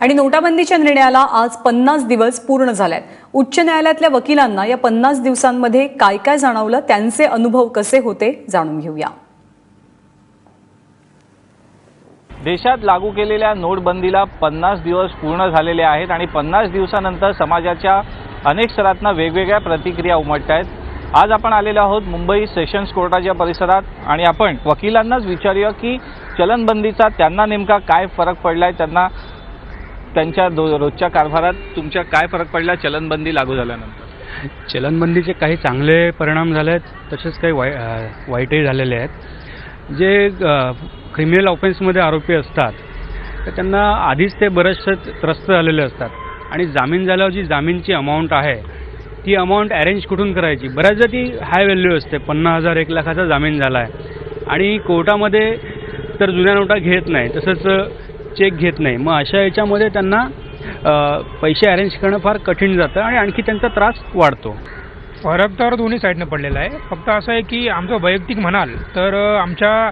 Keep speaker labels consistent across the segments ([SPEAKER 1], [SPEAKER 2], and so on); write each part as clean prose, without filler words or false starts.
[SPEAKER 1] आणि नोटाबंदीच्या निर्णयाला आज 50 दिवस पूर्ण झालेत। उच्च न्यायालयातल्या वकिलांना या 50 दिवसांमध्ये काय काय जाणवलं, त्यांचे अनुभव कसे होते जाणून घेऊया।
[SPEAKER 2] देशात लागू केलेल्या नोटबंदीला 50 दिवस पूर्ण झालेले आहेत आणि 50 दिवसानंतर समाजाच्या अनेक स्तरांना वेगवेगळ्या प्रतिक्रिया उमटतायत। आज आपण आलेलो आहोत मुंबई सेशन्स कोर्टाच्या परिसरात आणि आपण वकिलांनाच विचारूया की चलनबंदीचा त्यांना नेमका काय फरक पडलाय, त्यांना त्यांच्या रोजच्या कारभारात तुमच्या काय फरक पडला चलनबंदी लागू झाल्यानंतर।
[SPEAKER 3] चलनबंदीचे काही चांगले परिणाम झाले आहेत, तसेच काही वाईटही झालेले आहेत। जे क्रिमिनल ऑफेन्समध्ये आरोपी असतात तर त्यांना आधीच ते बरेचसे त्रस्त झालेले असतात आणि जामीन झाल्यावर जी जामीनची अमाऊंट आहे ती अमाऊंट अरेंज कुठून करायची, बऱ्याचदा ती हाय व्हॅल्यू असते। 50,000 1 लाखाचा जामीन झाला आहे आणि कोर्टामध्ये तर जुन्या नोटा घेत नाही, तसंच चेक घेत नाही। मग अशा याच्यामध्ये त्यांना पैसे अरेंज करणं फार कठीण जातं आणि आणखी त्यांचा त्रास वाढतो।
[SPEAKER 4] फरक तर दोन्ही साईडनं पडलेला आहे। फक्त असं आहे की आमचं वैयक्तिक म्हणाल तर आमच्या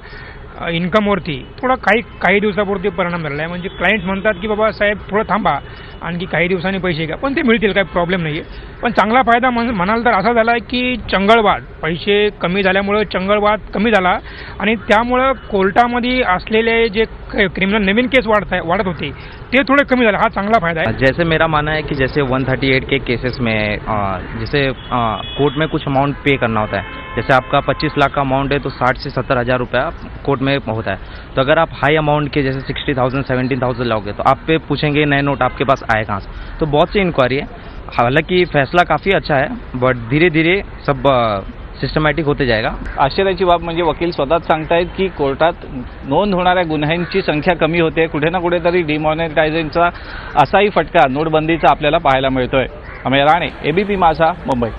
[SPEAKER 4] इन्कमवरती थोडा काही दिवसापुरती परिणाम झालेला आहे। म्हणजे क्लायंट्स म्हणतात की बाबा साहेब थोडं थांबा, आणखी काही दिवसांनी पैसे घ्या, पण ते मिळतील, काही प्रॉब्लेम नाही आहे। पण चांगला फायदा म्हणाल तर असा झाला आहे की चंगळवाद, पैसे कमी झाल्यामुळे चंगळवाद कमी झाला आणि त्यामुळं कोर्टामध्ये असलेले जे क्रिमिनल नवीन केस वाढत होते ते थोड़े कमी झाले, हा चांगला फायदा है।
[SPEAKER 5] जैसे मेरा मानना है कि जैसे 138 के केसेस में जैसे कोर्ट में कुछ अमाउंट पे करना होता है, जैसे आपका 25 लाख का अमाउंट है तो 60 से 70 हज़ार रुपया कोर्ट में होता है। तो अगर आप हाई अमाउंट के जैसे 60,000 17,000 लाओगे तो आप पे पूछेंगे नए नोट आपके पास आए कहाँ से। तो बहुत सी इंक्वायरी है, हालांकि फैसला काफ़ी अच्छा है बट धीरे धीरे सब सिस्टमॅटिक होते जाएगा।
[SPEAKER 2] आश्चर्याची बाब म्हणजे वकील स्वतःच सांगतायत की कोर्टात नोंद होणाऱ्या गुन्ह्यांची संख्या कमी होते, कुठे ना कुठेतरी डिमॉनिटायझेशनचा असाही फटका नोटबंदीचा आपल्याला पाहायला मिळतोय। अमेय राणे, एबीपी माझा, मुंबई।